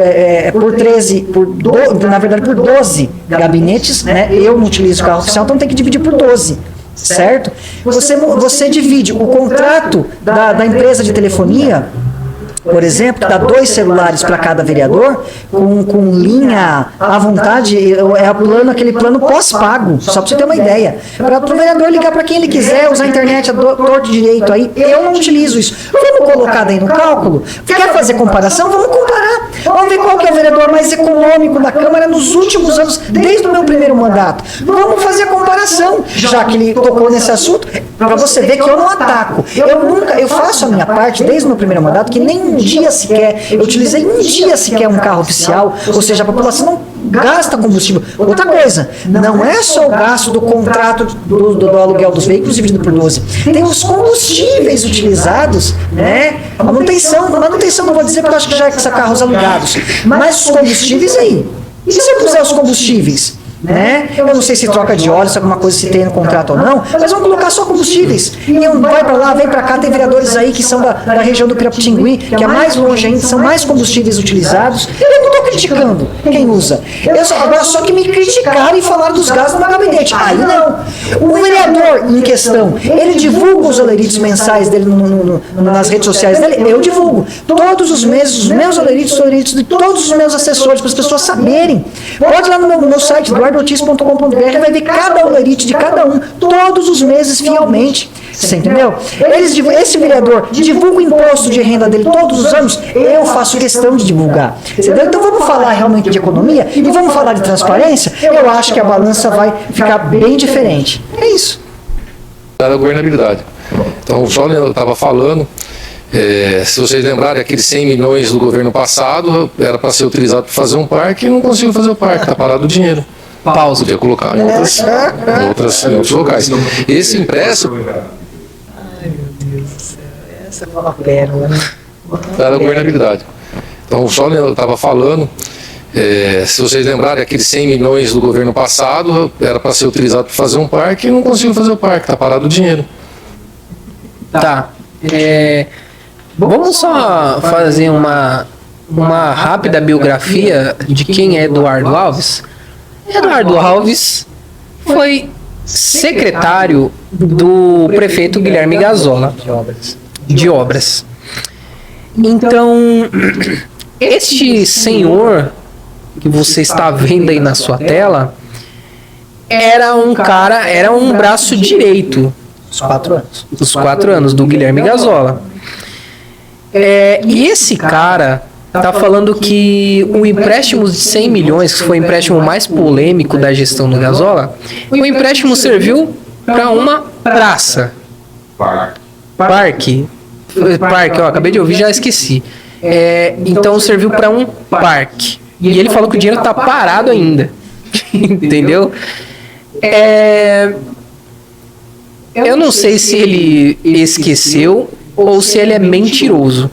12 gabinetes, né, eu não utilizo carro oficial, então tem que dividir por 12. Certo? Você divide o contrato da empresa de telefonia, por exemplo, que dá 2 celulares para cada vereador, com linha à vontade, aquele plano pós-pago, só para você ter uma ideia. Para o vereador ligar para quem ele quiser, usar a internet a torto direito aí, eu não utilizo isso. Vamos colocar daí no cálculo? Quer fazer comparação? Vamos comparar. Vamos ver qual que é o vereador mais econômico da Câmara nos últimos anos, desde o meu primeiro mandato. Vamos fazer a comparação, já que ele tocou nesse assunto, para você ver que eu não ataco. Eu faço a minha parte desde o meu primeiro mandato, que nem um dia sequer, eu utilizei um dia sequer um carro oficial, ou seja, a população gasta combustível. Outra coisa, não é só o gasto do contrato do aluguel dos veículos dividido por 12. Tem os combustíveis utilizados, né? Manutenção não vou dizer porque eu acho que já é carros alugados. Mas os combustíveis aí. E se eu puser os combustíveis? Né? Eu não sei se troca de óleo, se alguma coisa se tem no contrato ou não, mas vamos colocar só combustíveis. E vai para lá, vem para cá, tem vereadores aí que são da região do Pirapitingui, que é mais longe ainda, são mais combustíveis utilizados. Eu não estou criticando quem usa. Agora só que me criticaram e falaram dos gastos no meu gabinete. Aí não. O vereador em questão, ele divulga os oleritos mensais dele nas redes sociais dele, eu divulgo. Todos os meses, os meus oleritos de todos os meus assessores, para as pessoas saberem. Pode ir lá no meu site, eduardoortiz.com.br, vai ver cada olerite de cada um, todos os meses, fielmente. Você entendeu? Esse vereador divulga o imposto de renda dele todos os anos, eu faço questão de divulgar. Entendeu? Então vamos falar realmente de economia e vamos falar de transparência? Eu acho que a balança vai ficar bem diferente. É isso. Da governabilidade. Então, só eu estava falando, se vocês lembrarem, aqueles 100 milhões do governo passado era para ser utilizado para fazer um parque e não conseguiu fazer o parque, está parado o dinheiro. Pausa, podia colocar em outros locais. Esse empréstimo. Ai, meu Deus do céu, essa é uma pérola, né? Da governabilidade. Então, só eu estava falando, se vocês lembrarem, aqueles 100 milhões do governo passado era para ser utilizado para fazer um parque e não conseguiu fazer o parque, está parado o dinheiro. Tá. Vamos só fazer uma rápida biografia de quem é Eduardo Alves. Eduardo Alves foi secretário do prefeito Guilherme Gazzola de obras. Então, este senhor que você está vendo aí na sua tela era um braço direito dos 4 anos do Guilherme Gazzola. E esse cara tá falando que o empréstimo de 100 milhões, que foi o empréstimo mais polêmico da gestão do Gazzola, o empréstimo serviu para uma praça. Parque, ó, acabei de ouvir, já esqueci. Então serviu para um parque. E ele falou que o dinheiro tá parado ainda. Entendeu? Eu não sei se ele esqueceu ou se ele é mentiroso.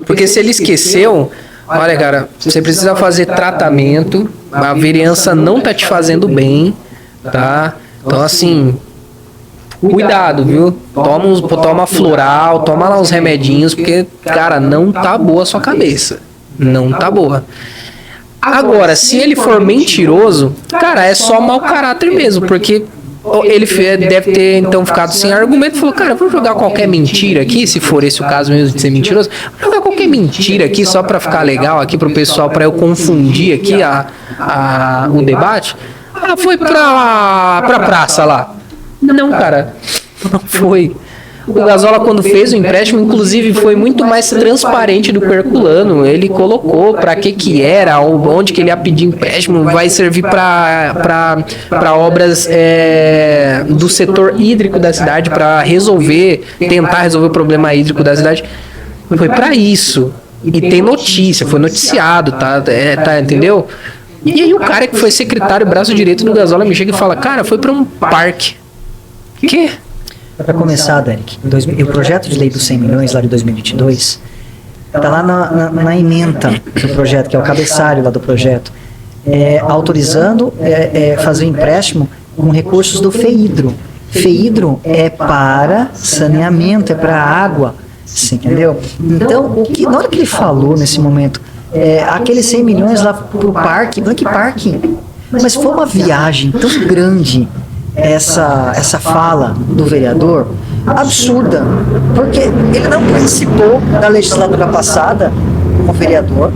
Porque se ele esqueceu, olha, cara, você precisa fazer tratamento, a vereança não tá te fazendo bem, tá? Então, assim, cuidado, viu? Toma floral, toma lá uns remedinhos, porque, cara, não tá boa a sua cabeça. Não tá boa. Agora, se ele for mentiroso, cara, é só mau caráter mesmo, porque ele deve ter então ficado sem argumento e falou, cara, vou jogar qualquer mentira aqui, se for esse o caso mesmo de ser mentiroso, vou jogar qualquer mentira aqui só pra ficar legal aqui pro pessoal, pra eu confundir aqui o debate. Foi pra praça lá. Não, cara, não foi. O Gazzola, quando fez o empréstimo, inclusive, foi muito mais transparente do que o Herculano. Ele colocou para que era, onde que ele ia pedir empréstimo, vai servir para obras do setor hídrico da cidade, para tentar resolver o problema hídrico da cidade. Foi para isso. E tem notícia, foi noticiado, tá, entendeu? E aí o cara que foi secretário, braço direito do Gazzola, me chega e fala, cara, foi para um parque. Que? Para começar, Derek, o projeto de lei dos 100 milhões lá de 2022 está lá na ementa do projeto, que é o cabeçalho lá do projeto, autorizando fazer o empréstimo com recursos do FEIDRO. FEIDRO é para saneamento, é para água, você entendeu? Então, na hora que ele falou nesse momento, aqueles 100 milhões lá para o parque, não é que parque, mas foi uma viagem tão grande essa fala do vereador absurda, porque ele não participou da legislatura passada como vereador,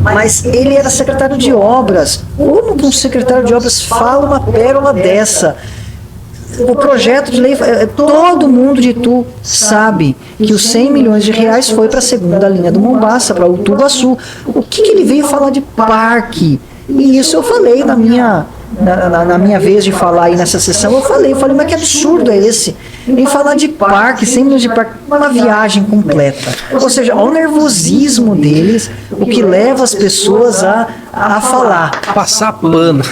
mas ele era secretário de obras. Como que um secretário de obras fala uma pérola dessa? O projeto de lei, todo mundo de Itu sabe que os 100 milhões de reais foi para a segunda linha do Mombaça, para o Tubaçu. O que ele veio falar de parque? E isso eu falei na minha vez de falar aí nessa sessão, eu falei, mas que absurdo é esse? Em falar de parque, 100 milhões de parque, uma viagem completa. Ou seja, olha o nervosismo deles, o que leva as pessoas a falar. Passar pano.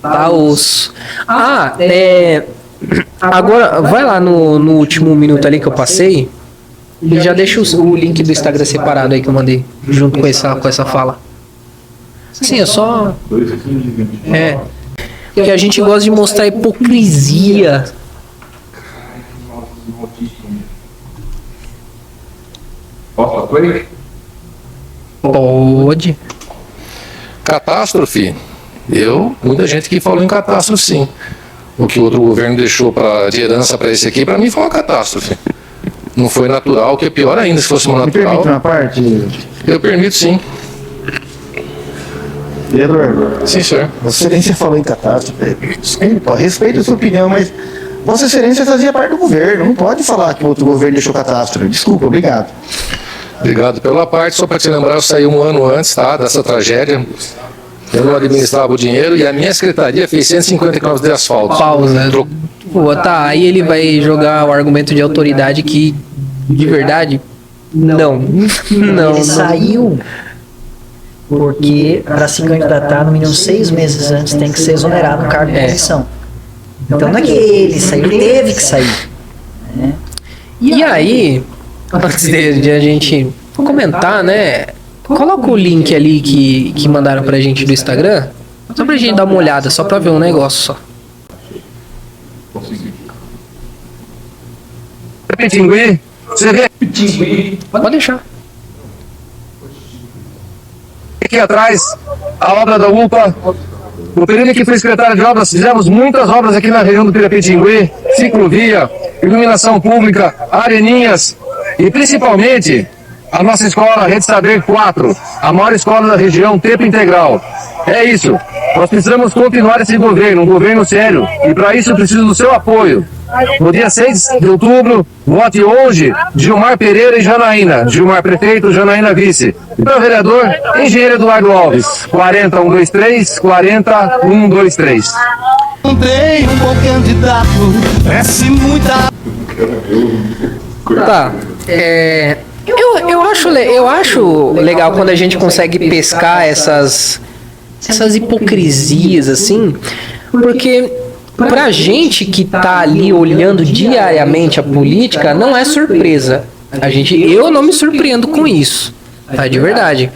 Tá osso. Agora, vai lá no último minuto ali que eu passei e já deixa o link do Instagram separado aí que eu mandei, junto com essa fala. Sim, é só... que a gente gosta de mostrar hipocrisia. Pode. Catástrofe. Muita gente que falou em catástrofe, sim. O que o outro governo deixou de herança para esse aqui, para mim foi uma catástrofe. Não foi natural, que é pior ainda se fosse uma natural. Me permite uma parte? Eu permito, sim. Vereador. Sim, senhor. Vossa Excelência falou em catástrofe. Desculpa, respeito a sua opinião, mas Vossa Excelência fazia parte do governo. Não pode falar que o outro governo deixou catástrofe. Desculpa, obrigado. Obrigado pela parte. Só para te lembrar, eu saí um ano antes, tá, dessa tragédia. Eu não administrava o dinheiro e a minha secretaria fez 150 km de asfalto. Pausa. Pô, tá, aí ele vai jogar o argumento de autoridade que, de verdade, não. Ele saiu porque, para se candidatar, no mínimo 6 meses antes, tem que ser exonerado no cargo de comissão. Então não é que ele saiu, ele teve que sair. Né? E aí, antes de a gente comentar, né? Coloca o link ali que mandaram pra gente do Instagram, só pra gente dar uma olhada, só pra ver um negócio só. Pitingui, você vê Pitingui. Pode deixar. Aqui atrás, a obra da UPA. No período que fui secretário de obras, fizemos muitas obras aqui na região do Pirapitingui, ciclovia, iluminação pública, areninhas e principalmente a nossa escola Rede Saber 4, a maior escola da região, tempo integral. É isso. Nós precisamos continuar esse governo, um governo sério, e para isso eu preciso do seu apoio. No dia 6 de outubro, vote hoje Gilmar Pereira e Janaína. Gilmar prefeito, Janaína vice. E para o vereador, engenheiro Eduardo Alves. 40123, 40123. Não tem um bom candidato, parece muita... Tá, eu acho legal quando a gente consegue pescar essas hipocrisias assim, porque pra gente que tá ali olhando diariamente a política, não é surpresa. Eu não me surpreendo com isso, tá? De verdade.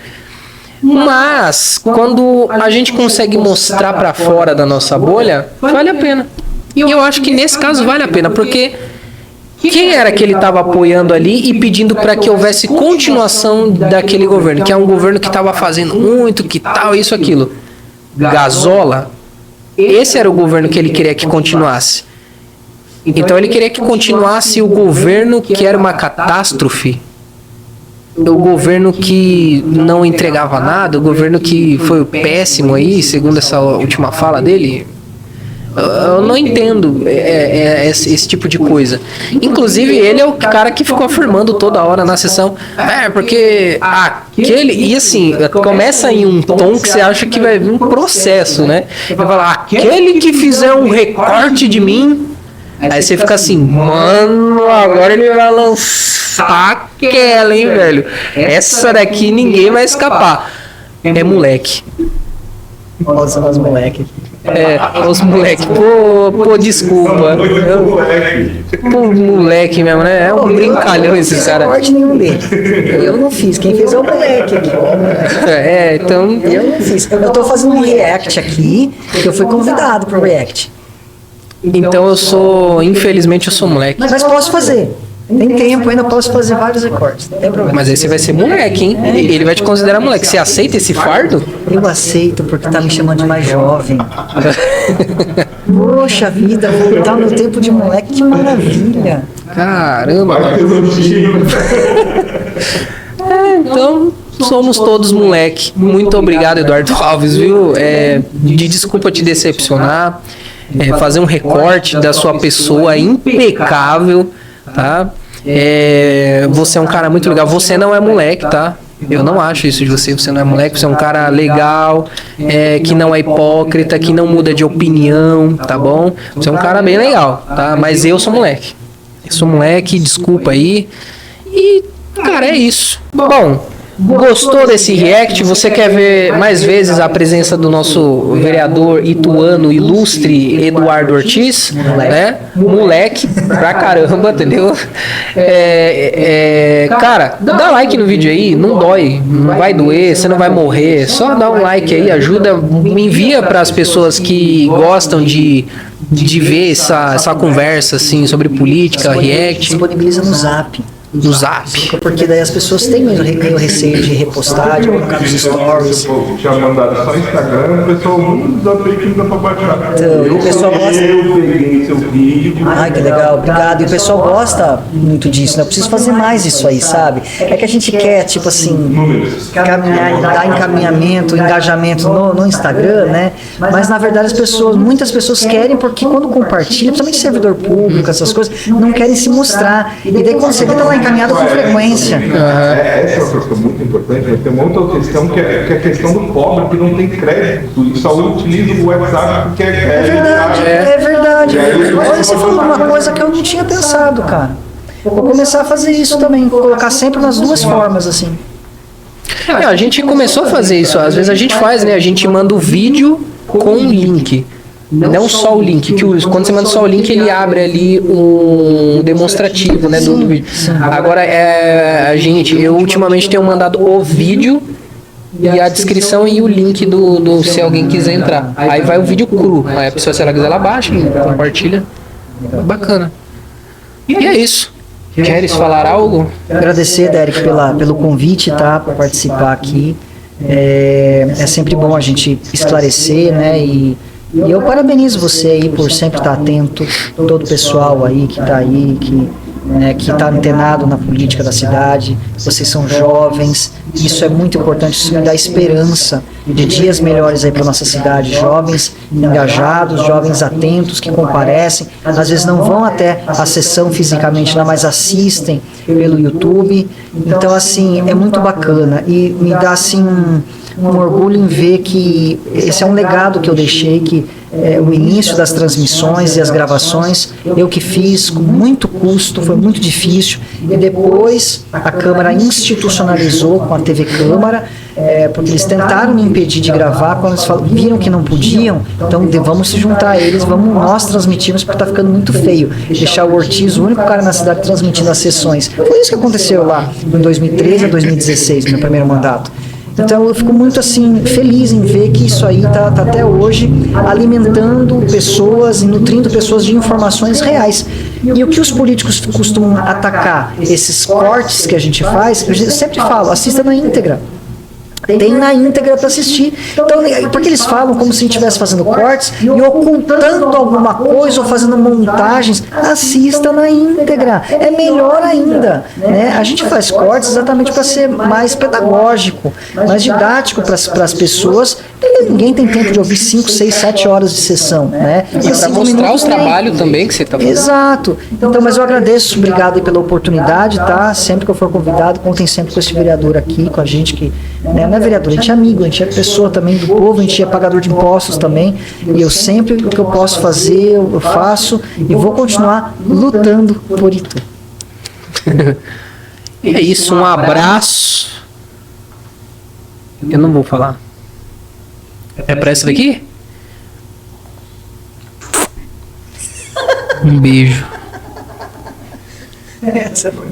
Mas quando a gente consegue mostrar pra fora da nossa bolha, vale a pena. E eu acho que nesse caso vale a pena, porque quem era que ele estava apoiando ali e pedindo para que houvesse continuação daquele governo, que é um governo que estava fazendo muito, que tal, isso, aquilo. Gazola. Esse era o governo que ele queria que continuasse. Então ele queria que continuasse o governo que era uma catástrofe, o governo que não entregava nada, o governo que foi o péssimo aí, segundo essa última fala dele. Eu não entendo esse tipo de coisa. Inclusive, ele é o cara que ficou afirmando toda hora na sessão. Porque aquele... E assim, começa em um tom que você acha que vai vir um processo, né? Vai falar, aquele que fizer um recorte de mim... Aí você fica assim, mano, agora ele vai lançar aquela, hein, velho? Essa daqui ninguém vai escapar. É moleque. Nossa, os moleques. Os moleques, pô, desculpa. Pô, moleque mesmo, né? É um brincalhão esse cara. Não corte nenhum dele. Eu não fiz, quem fez é o moleque aqui. Então. Eu não fiz. Eu tô fazendo um react aqui, que eu fui convidado pro react. Então infelizmente eu sou moleque. Mas posso fazer. Tem tempo, ainda posso fazer vários recortes. Não tem problema. Mas aí você vai ser moleque, hein? Ele vai te considerar moleque. Você aceita esse fardo? Eu aceito, porque tá me chamando de mais jovem. Poxa vida, voltar no tempo de moleque, que maravilha. Caramba. Então, somos todos moleque. Muito obrigado, Eduardo Alves, viu? Desculpa te decepcionar. Fazer um recorte da sua pessoa impecável, tá? Você é um cara muito legal. Você não é moleque, tá? Eu não acho isso de você. Você não é moleque, você é um cara legal, que não é hipócrita, que não muda de opinião, tá bom? Você é um cara bem legal, tá? Mas eu sou moleque. Eu sou moleque, desculpa aí. E, cara, é isso. Bom, gostou desse react? Você quer ver mais vezes a presença do nosso vereador ituano ilustre Eduardo Ortiz, né? Moleque pra caramba, entendeu? Cara, dá like no vídeo aí, não dói, não vai doer, você não vai morrer. Só dá um like aí, ajuda, envia para as pessoas que gostam de ver essa conversa assim sobre política, react. Disponibiliza no Zap. No Zap. Porque daí as pessoas têm meio receio de repostar, de colocar nos stories. Tinha mandado só Instagram, o pessoal não dá fake, não dá pra baixar. Então, o pessoal gosta. Eu peguei seu vídeo. Ai, que legal, obrigado. E o pessoal gosta muito disso, né? Eu preciso fazer mais isso aí, sabe? É que a gente quer, tipo assim, caminhar, dar encaminhamento, engajamento no Instagram, né? Mas na verdade muitas pessoas querem, porque quando compartilha, principalmente servidor público, essas coisas, não querem se mostrar. E daí quando você vê, tá lá encaminhado com frequência. Essa é uma questão muito importante, né? Tem uma outra questão que é a questão do pobre que não tem crédito e só utiliza o WhatsApp porque É verdade. Olha, você falou uma coisa que eu não tinha pensado, cara. Vou começar a fazer isso também, colocar sempre nas duas formas, assim. A gente começou a fazer isso, às vezes a gente faz, né? A gente manda o vídeo com um link. Não só o link, que quando você manda só o link, ele abre ali um demonstrativo, né, do vídeo. Agora, eu ultimamente tenho mandado o vídeo e a descrição e o link do se alguém quiser entrar. Aí vai o vídeo cru. Aí a pessoa, se ela quiser, ela baixa, compartilha. Bacana. E é isso. Queres falar algo? Agradecer, Derek, pelo convite, tá, para participar aqui. É sempre bom a gente esclarecer, né, e eu parabenizo você aí por sempre estar atento, todo o pessoal aí que está aí, que está antenado na política da cidade. Vocês são jovens, isso é muito importante, isso me dá esperança de dias melhores aí para nossa cidade. Jovens engajados, jovens atentos, que comparecem, às vezes não vão até a sessão fisicamente, não, mas assistem pelo YouTube. Então, assim, é muito bacana e me dá, assim, um orgulho em ver que esse é um legado que eu deixei, que o início das transmissões e as gravações eu que fiz com muito custo, foi muito difícil, e depois a Câmara institucionalizou com a TV Câmara, porque eles tentaram me impedir de gravar, quando eles viram que não podiam, então vamos se juntar a eles, vamos nós transmitirmos, porque está ficando muito feio deixar o Ortiz, o único cara na cidade, transmitindo as sessões. Foi isso que aconteceu lá em 2013 a 2016, no meu primeiro mandato. Então eu fico muito assim feliz em ver que isso aí tá até hoje alimentando pessoas e nutrindo pessoas de informações reais. E o que os políticos costumam atacar, esses cortes que a gente faz, eu sempre falo, assista na íntegra. Tem na íntegra para assistir. Então, porque eles falam como se a gente estivesse fazendo cortes e ocultando alguma coisa ou fazendo montagens. Assista na íntegra. É melhor ainda, né? A gente faz cortes exatamente para ser mais pedagógico, mais didático para as pessoas. Ninguém tem tempo de ouvir 5, 6, 7 horas de sessão, né? E para mostrar o trabalho também que você está fazendo. Exato. Então, mas eu agradeço, obrigado aí pela oportunidade, tá? Sempre que eu for convidado, contem sempre com esse vereador aqui, com a gente que, né, não é vereador, a gente é amigo, a gente é pessoa também do povo, a gente é pagador de impostos também, e eu sempre, o que eu posso fazer, eu faço, e vou continuar lutando por Itu. É isso, um abraço. Eu não vou falar. É pra essa daqui? Um beijo. Essa foi.